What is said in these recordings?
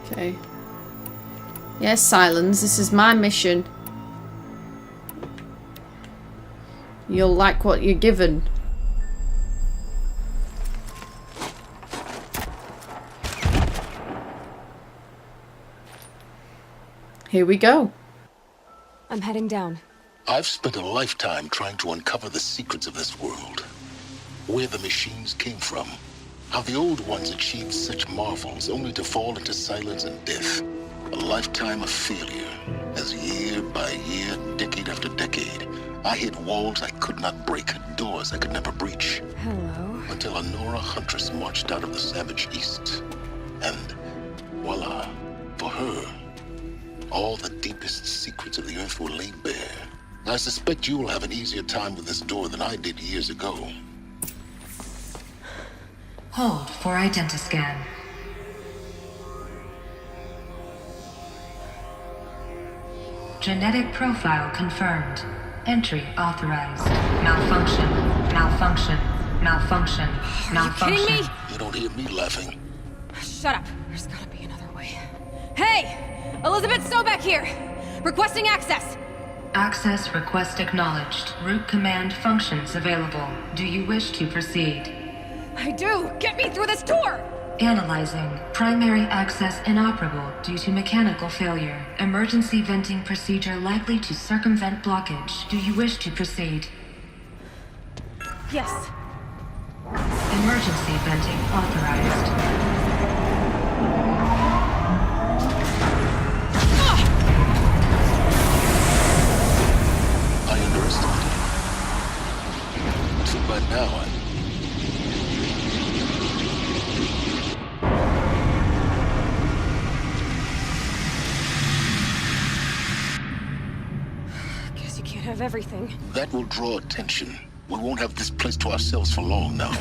Okay. Yes, Silence, this is my mission. You'll like what you're given. Here we go. I'm heading down. I've spent a lifetime trying to uncover the secrets of this world. Where the machines came from. How the old ones achieved such marvels only to fall into silence and death. A lifetime of failure, as year by year, decade after decade, I hit walls I could not break, doors I could never breach. Hello. Until a Nora huntress marched out of the savage east. And voila, for her, all the deepest secrets of the earth were laid bare. I suspect you will have an easier time with this door than I did years ago. Hold for identiscan. Genetic profile confirmed. Entry authorized. Malfunction. Malfunction. Malfunction. Malfunction. Are you kidding me? You don't hear me laughing. Shut up. There's gotta be another way. Hey! Elizabeth Sobeck here! Requesting access! Access request acknowledged. Root command functions available. Do you wish to proceed? I do! Get me through this door! Analyzing. Primary access inoperable due to mechanical failure. Emergency venting procedure likely to circumvent blockage. Do you wish to proceed? Yes. Emergency venting authorized. I underestimated you. Too bad now Guess you can't have everything. That will draw attention. We won't have this place to ourselves for long now.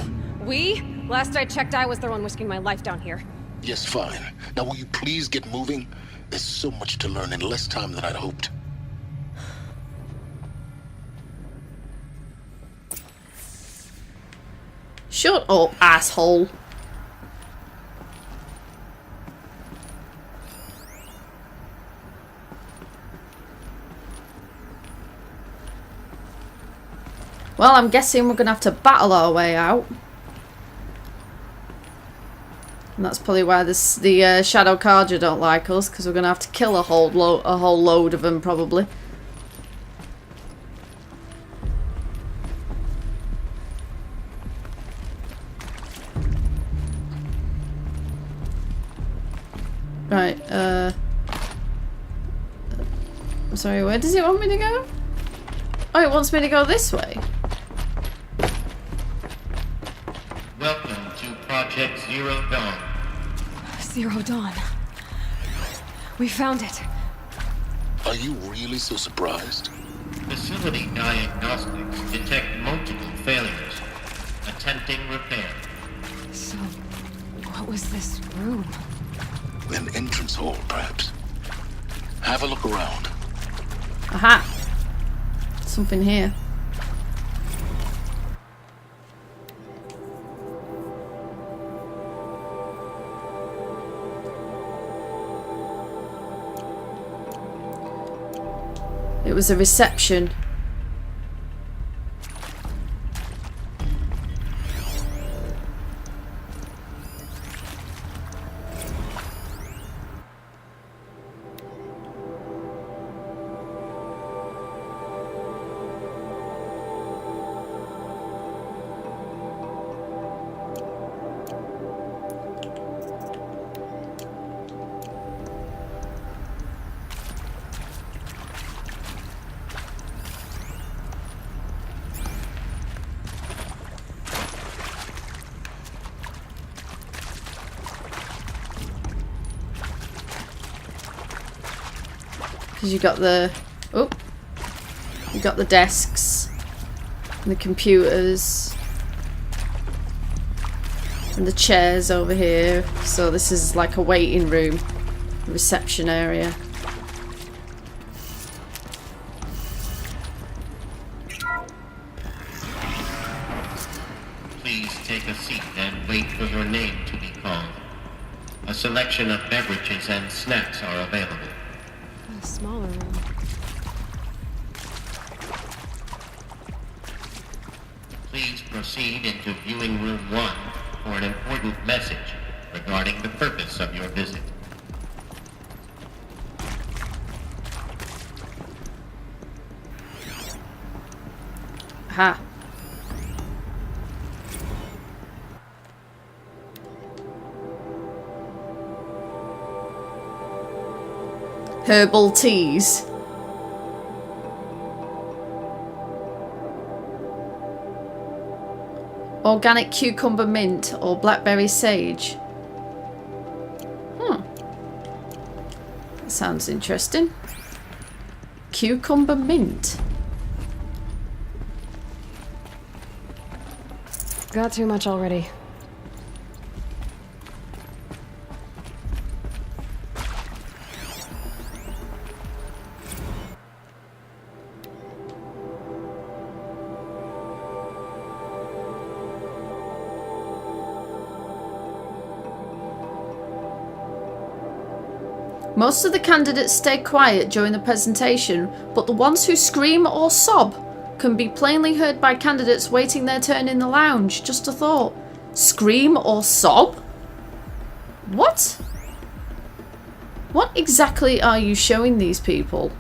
We? Last I checked, I was the one risking my life down here. Yes, fine. Now will you please get moving? There's so much to learn in less time than I'd hoped. Shut up, asshole. Well, I'm guessing we're going to have to battle our way out. And that's probably why the Shadow Carja don't like us, because we're going to have to kill a whole load of them, probably. Right, I'm sorry, where does it want me to go? Oh, it wants me to go this way. Welcome to Project Zero Dawn. Zero Dawn. We found it. Are you really so surprised? Facility diagnostics detect multiple failures. Attempting repair. So, what was this room? An entrance hall, perhaps. Have a look around. Aha! Something here. It was a reception. Because you got the you got the desks and the computers and the chairs over here. So this is like a waiting room, a reception area. Please take a seat and wait for your name to be called. A selection of beverages and snacks are available. A smaller room. Please proceed into viewing room 1 for an important message regarding the purpose of your visit. Ha. Herbal teas. Organic cucumber mint or blackberry sage. That sounds interesting. Cucumber mint. Got too much already. Most of the candidates stay quiet during the presentation, but the ones who scream or sob can be plainly heard by candidates waiting their turn in the lounge. Just a thought. Scream or sob? What? What exactly are you showing these people?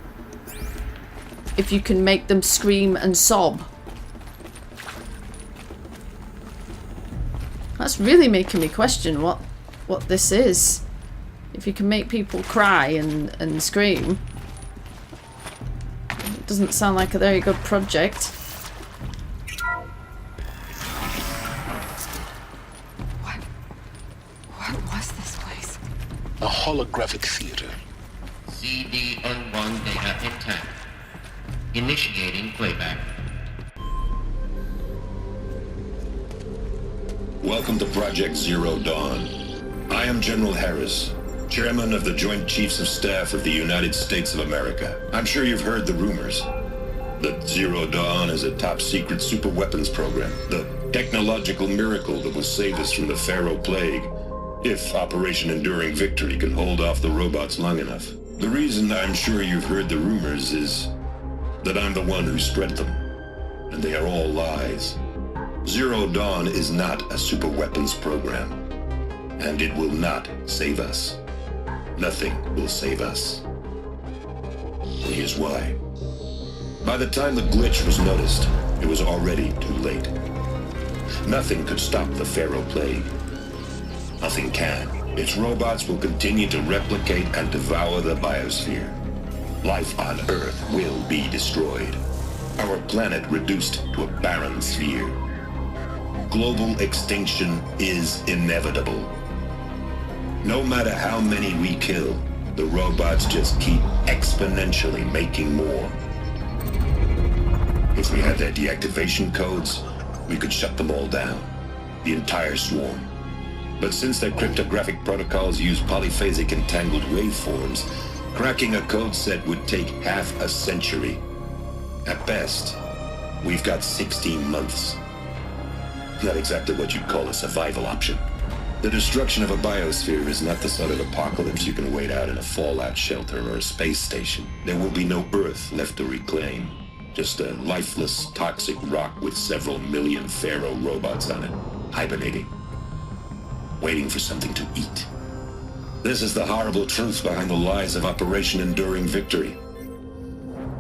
If you can make them scream and sob. That's really making me question what this is. If you can make people cry and scream. It doesn't sound like a very good project. What was this place? A holographic theater. CD01 data intact. Initiating playback. Welcome to Project Zero Dawn. I am General Harris, Chairman of the Joint Chiefs of Staff of the United States of America. I'm sure you've heard the rumors that Zero Dawn is a top-secret super-weapons program, the technological miracle that will save us from the Pharaoh Plague, if Operation Enduring Victory can hold off the robots long enough. The reason I'm sure you've heard the rumors is that I'm the one who spread them, and they are all lies. Zero Dawn is not a super-weapons program, and it will not save us. Nothing will save us. Here's why. By the time the glitch was noticed, it was already too late. Nothing could stop the Pharaoh Plague. Nothing can. Its robots will continue to replicate and devour the biosphere. Life on Earth will be destroyed. Our planet reduced to a barren sphere. Global extinction is inevitable. No matter how many we kill, the robots just keep exponentially making more. If we had their deactivation codes, we could shut them all down, the entire swarm. But since their cryptographic protocols use polyphasic entangled waveforms, cracking a code set would take half a century. At best, we've got 16 months. Not exactly what you'd call a survival option. The destruction of a biosphere is not the sort of apocalypse you can wait out in a fallout shelter or a space station. There will be no Earth left to reclaim. Just a lifeless, toxic rock with several million Pharaoh robots on it, hibernating, waiting for something to eat. This is the horrible truth behind the lies of Operation Enduring Victory.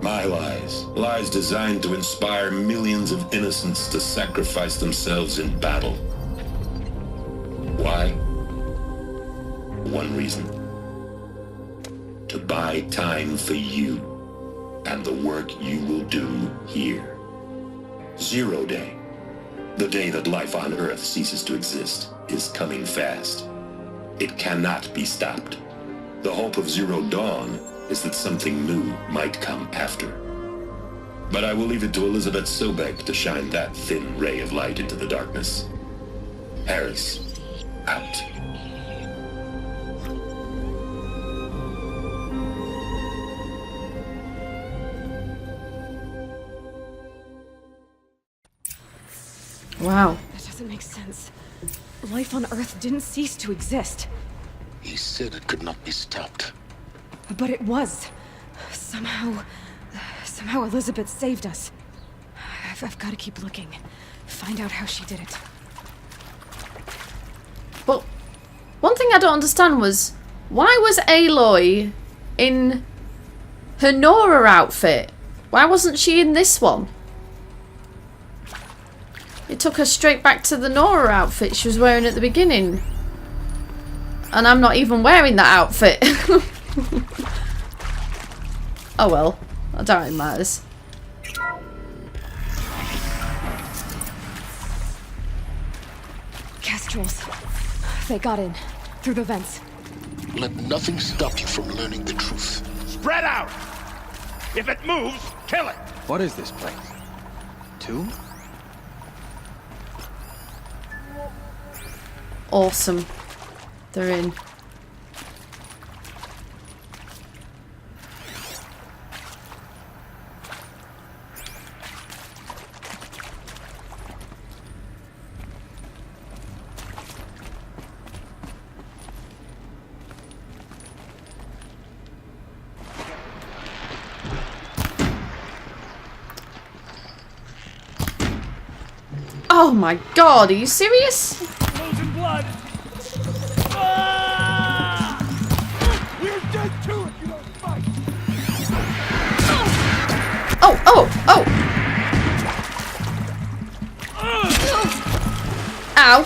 My lies. Lies designed to inspire millions of innocents to sacrifice themselves in battle. Why? One reason. To buy time for you and the work you will do here. Zero Day, the day that life on Earth ceases to exist, is coming fast. It cannot be stopped. The hope of Zero Dawn is that something new might come after. But I will leave it to Elizabeth Sobek to shine that thin ray of light into the darkness. Harris, out. Wow. That doesn't make sense. Life on Earth didn't cease to exist. He said it could not be stopped. But it was. Somehow Elizabeth saved us. I've got to keep looking. Find out how she did it. But one thing I don't understand was, why was Aloy in her Nora outfit? Why wasn't she in this one? It took her straight back to the Nora outfit she was wearing at the beginning. And I'm not even wearing that outfit. Oh well, I doubt it matters. Kestrels. They got in. Through the vents. Let nothing stop you from learning the truth. Spread out! If it moves, kill it! What is this place? Tomb? Awesome. They're in. Oh my god, are you serious? Losing blood! Ah! We're dead too if you don't fight! Oh, oh, oh! Ow!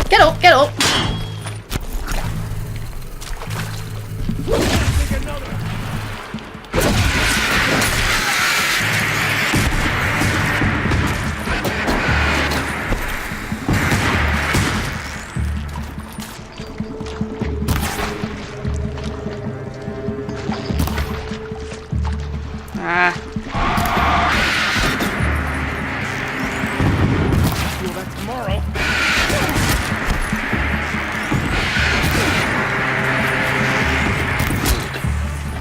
Get up, get up! Take another! Ah. Feel that tomorrow.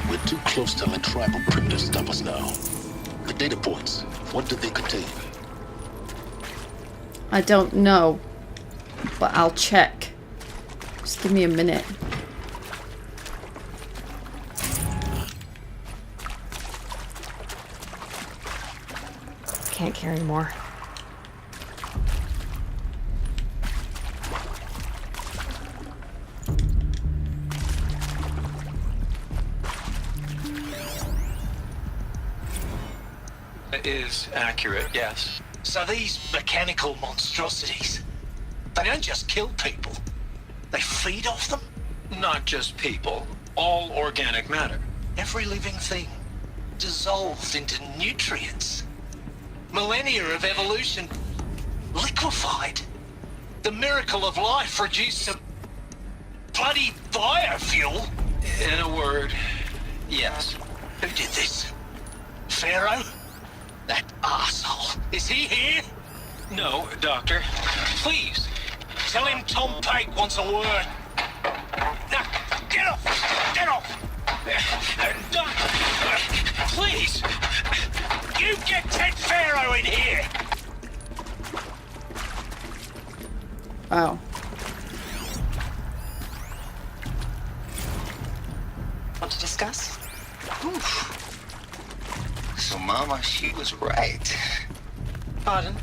We're too close to let tribal primitives stop us now. The data points, what did they contain? I don't know, but I'll check. Just give me a minute. Can't carry more. It is accurate, yes. So these mechanical monstrosities, they don't just kill people, they feed off them? Not just people, all organic matter. Every living thing, dissolved into nutrients. Millennia of evolution, liquefied. The miracle of life reduced to bloody biofuel. In a word, yes. Who did this? Pharaoh? That arsehole. Is he here? No, Doctor. Please, tell him Tom Pake wants a word. Now, get off! Get off! Doctor, please! You get Ted Pharaoh in here! Oh. Want to discuss? Oof. So Mama, she was right. Pardon?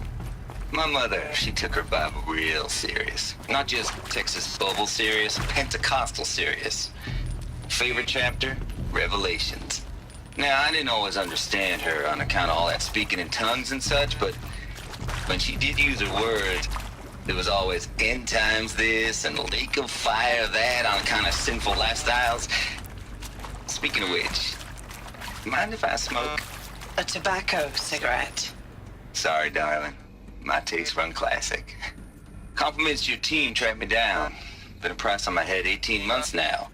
My mother, she took her Bible real serious. Not just Texas Bible serious, Pentecostal serious. Favorite chapter? Revelations. Now, I didn't always understand her on account of all that speaking in tongues and such, but when she did use her words, there was always end times this and lake of fire that on account of sinful lifestyles. Speaking of which, mind if I smoke? A tobacco cigarette. Sorry, darling. My taste run classic. Compliments to your team tracked me down. Been a price on my head 18 months now.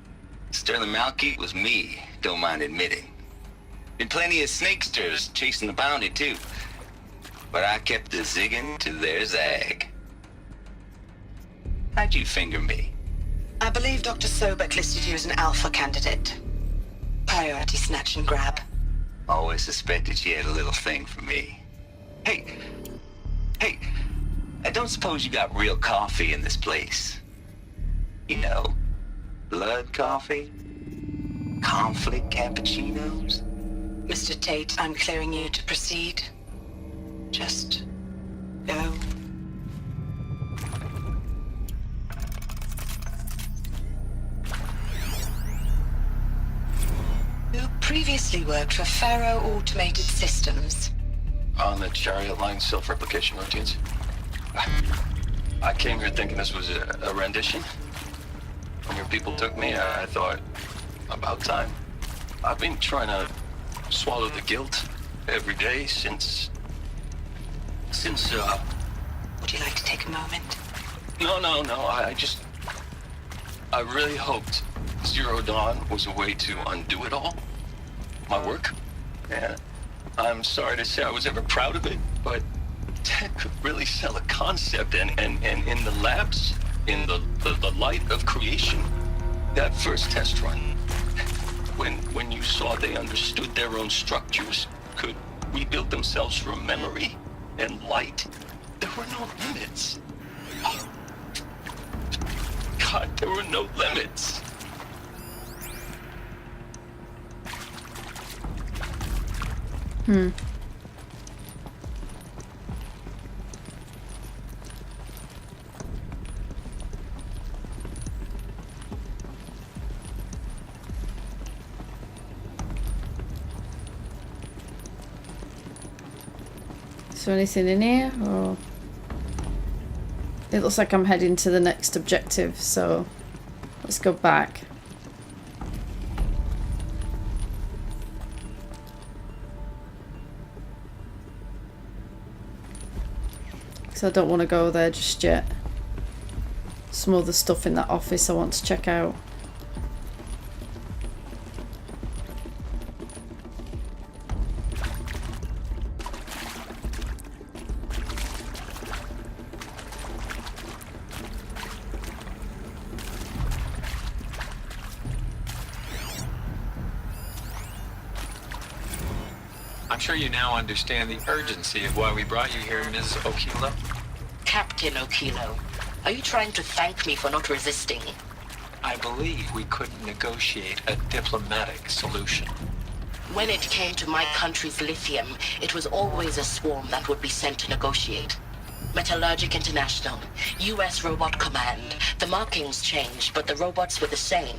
Sterling Malkeet was me, don't mind admitting. Been plenty of snakesters chasing the bounty, too. But I kept the zigging to their zag. How'd you finger me? I believe Dr. Sobek listed you as an alpha candidate. Priority snatch and grab. Always suspected she had a little thing for me. Hey, I don't suppose you got real coffee in this place. You know, Blood coffee? Conflict cappuccinos? Mr. Tate, I'm clearing you to proceed. Just go. You previously worked for Faro Automated Systems. On the Chariot Line self-replication routines. I came here thinking this was a rendition. When your people took me, I thought, about time. I've been trying to swallow the guilt every day since... Would you like to take a moment? No. I really hoped Zero Dawn was a way to undo it all. My work. And I'm sorry to say I was ever proud of it, but Ted could really sell a concept, and in the labs, in the light of creation, that first test run, when you saw they understood their own structures, could rebuild themselves from memory and light, there were no limits. Oh, God, there were no limits. Is there anything in here? Or it looks like I'm heading to the next objective, so let's go back. So I don't want to go there just yet. Some other stuff in that office I want to check out. I'm sure you now understand the urgency of why we brought you here, Ms. Okilo. Captain Okilo, are you trying to thank me for not resisting? I believe we couldn't negotiate a diplomatic solution. When it came to my country's lithium, it was always a swarm that would be sent to negotiate. Metallurgic International, U.S. Robot Command. The markings changed, but the robots were the same.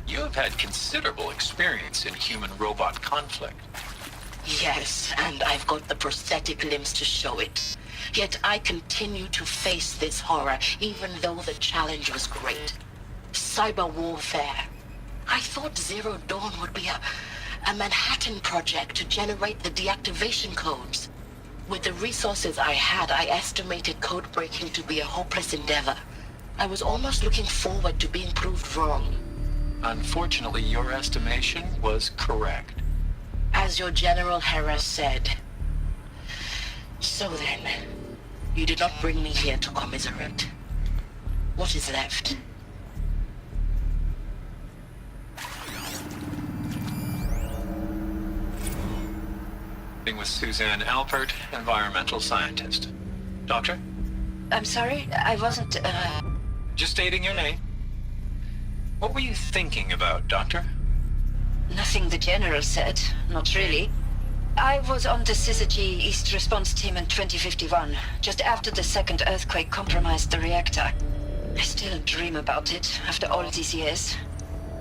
You have had considerable experience in human-robot conflict. Yes, and I've got the prosthetic limbs to show it. Yet I continue to face this horror, even though the challenge was great. Cyber warfare. I thought Zero Dawn would be a Manhattan project to generate the deactivation codes. With the resources I had, I estimated code breaking to be a hopeless endeavor. I was almost looking forward to being proved wrong. Unfortunately, your estimation was correct. As your General Harris said. So then, you did not bring me here to commiserate. What is left? With Suzanne Alpert, environmental scientist. Doctor? I'm sorry, I wasn't, Just stating your name. What were you thinking about, Doctor? Nothing the General said, not really. I was on the Syzygy East Response Team in 2051, just after the second earthquake compromised the reactor. I still dream about it, after all these years.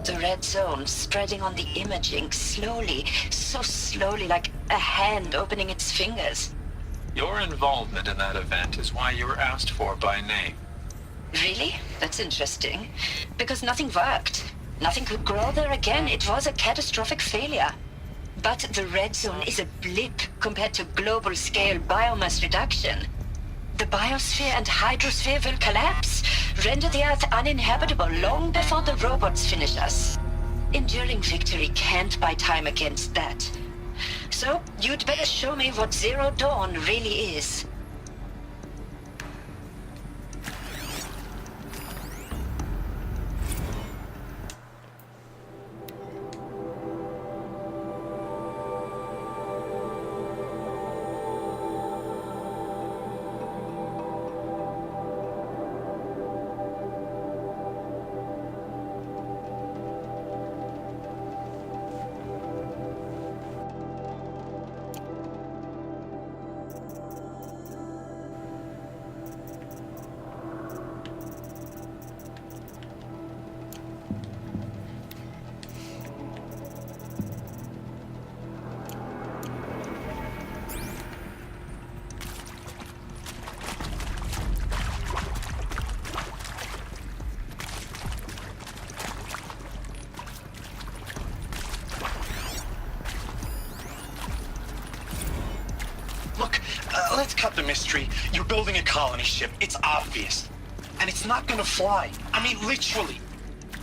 The red zone spreading on the imaging, slowly, so slowly, like a hand opening its fingers. Your involvement in that event is why you were asked for by name. Really? That's interesting. Because nothing worked. Nothing could grow there again. It was a catastrophic failure. But the red zone is a blip compared to global-scale biomass reduction. The biosphere and hydrosphere will collapse, render the Earth uninhabitable long before the robots finish us. Enduring victory can't buy time against that. So, you'd better show me what Zero Dawn really is. let's cut the mystery. You're building a colony ship. It's obvious. And it's not gonna fly. I mean, literally.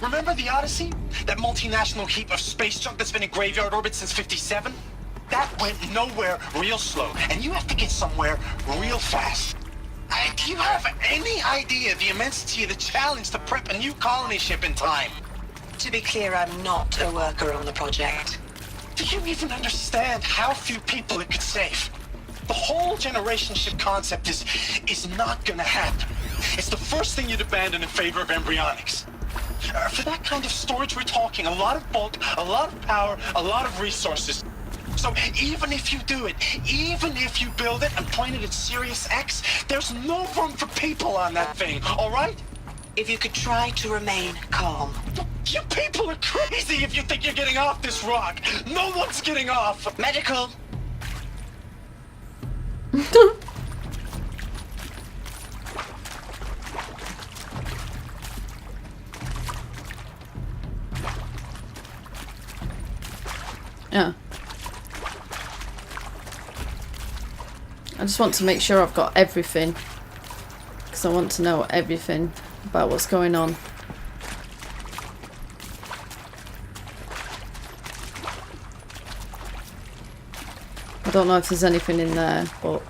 Remember the Odyssey? That multinational heap of space junk that's been in graveyard orbit since 57? That went nowhere real slow. And you have to get somewhere real fast. Do you have any idea the immensity of the challenge to prep a new colony ship in time? To be clear, I'm not a worker on the project. Do you even understand how few people it could save? The whole generation ship concept is not gonna happen. It's the first thing you'd abandon in favor of embryonics. For that kind of storage we're talking, a lot of bulk, a lot of power, a lot of resources. So even if you do it, even if you build it and point it at Sirius X, there's no room for people on that thing, all right? If you could try to remain calm. You people are crazy if you think you're getting off this rock. No one's getting off. Medical. Yeah. I just want to make sure I've got everything, because I want to know everything about what's going on. I don't know if there's anything in there, but...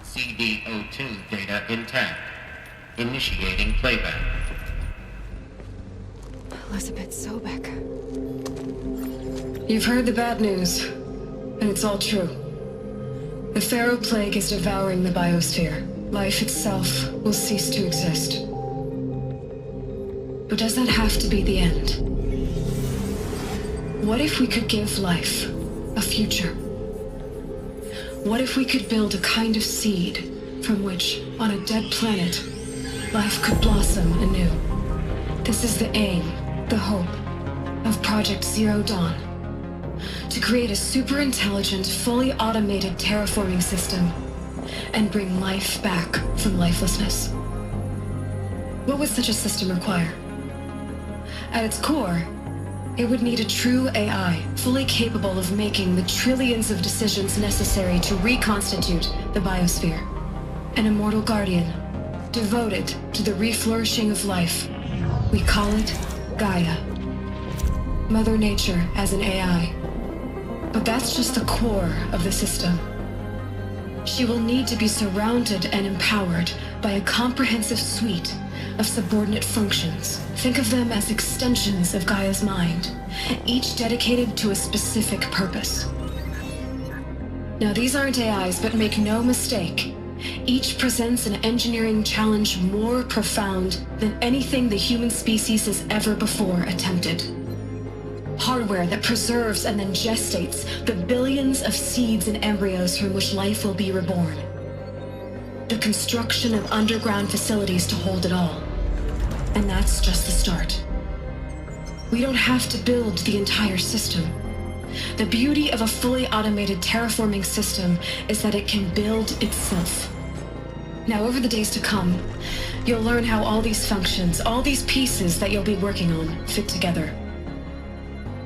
CD02 data intact. Initiating playback. Elizabeth Sobek. You've heard the bad news, and it's all true. The Pharaoh Plague is devouring the biosphere. Life itself will cease to exist. But does that have to be the end? What if we could give life a future? What if we could build a kind of seed from which, on a dead planet, life could blossom anew? This is the aim, the hope, of Project Zero Dawn. To create a super-intelligent, fully automated terraforming system and bring life back from lifelessness. What would such a system require? At its core, it would need a true AI, fully capable of making the trillions of decisions necessary to reconstitute the biosphere. An immortal guardian, devoted to the reflourishing of life. We call it Gaia. Mother Nature as an AI. But that's just the core of the system. She will need to be surrounded and empowered by a comprehensive suite of subordinate functions. Think of them as extensions of Gaia's mind, each dedicated to a specific purpose. Now, these aren't AIs, but make no mistake, each presents an engineering challenge more profound than anything the human species has ever before attempted. Hardware that preserves and then gestates the billions of seeds and embryos from which life will be reborn. The construction of underground facilities to hold it all. And that's just the start. We don't have to build the entire system. The beauty of a fully automated terraforming system is that it can build itself. Now, over the days to come, you'll learn how all these functions, all these pieces that you'll be working on, fit together.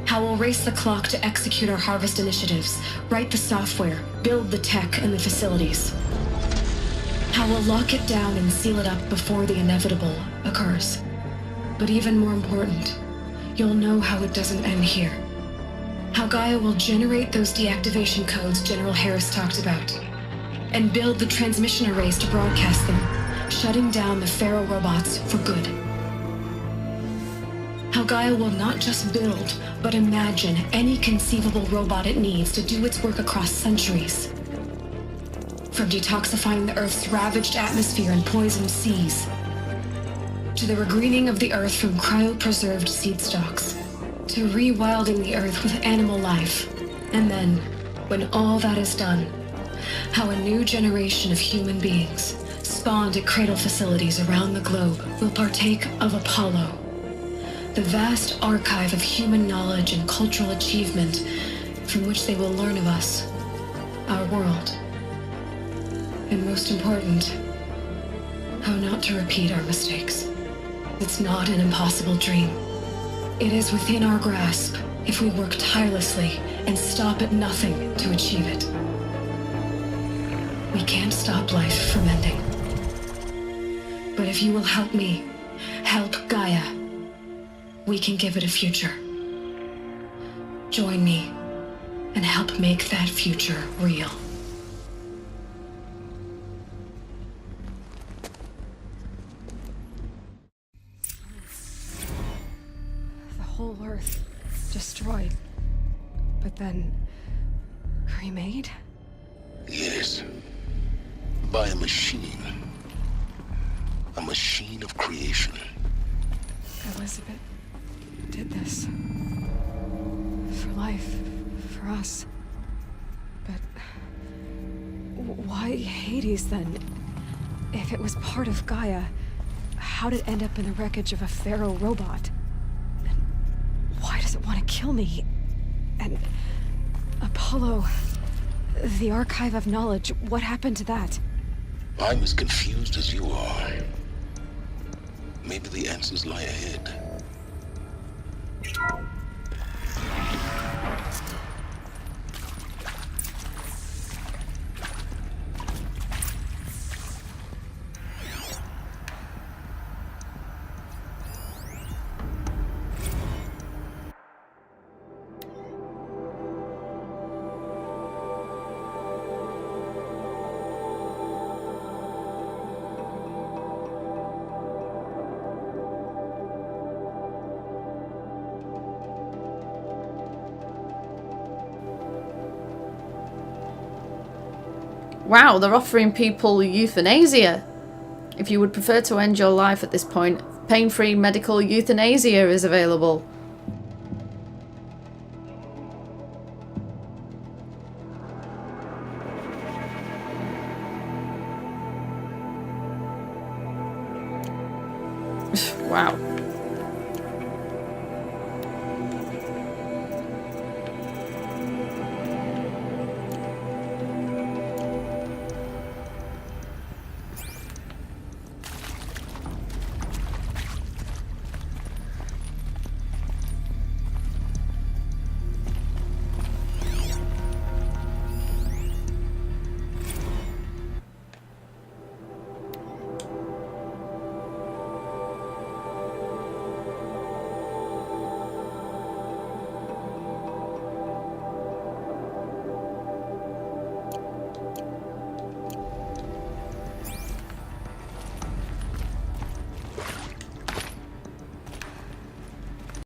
How we'll race the clock to execute our harvest initiatives, write the software, build the tech and the facilities. How we'll lock it down and seal it up before the inevitable occurs. But even more important, you'll know how it doesn't end here. How Gaia will generate those deactivation codes General Harris talked about, and build the transmission arrays to broadcast them, shutting down the Pharaoh robots for good. How Gaia will not just build, but imagine any conceivable robot it needs to do its work across centuries. From detoxifying the Earth's ravaged atmosphere and poisoned seas, to the regreening of the Earth from cryopreserved seed stalks, to rewilding the Earth with animal life. And then, when all that is done, how a new generation of human beings, spawned at cradle facilities around the globe, will partake of Apollo, the vast archive of human knowledge and cultural achievement from which they will learn of us, our world. And most important, how not to repeat our mistakes. It's not an impossible dream. It is within our grasp if we work tirelessly and stop at nothing to achieve it. We can't stop life from ending. But if you will help me, help Gaia, we can give it a future. Join me and help make that future real. The whole Earth destroyed, but then remade? Yes. By a machine. A machine of creation. Elizabeth did this. For life, for us. But why Hades then? If it was part of Gaia, how'd it end up in the wreckage of a Pharaoh robot? And why does it want to kill me? And Apollo, the Archive of Knowledge, what happened to that? I'm as confused as you are. Maybe the answers lie ahead. Wow, they're offering people euthanasia. If you would prefer to end your life at this point, pain-free medical euthanasia is available. Wow.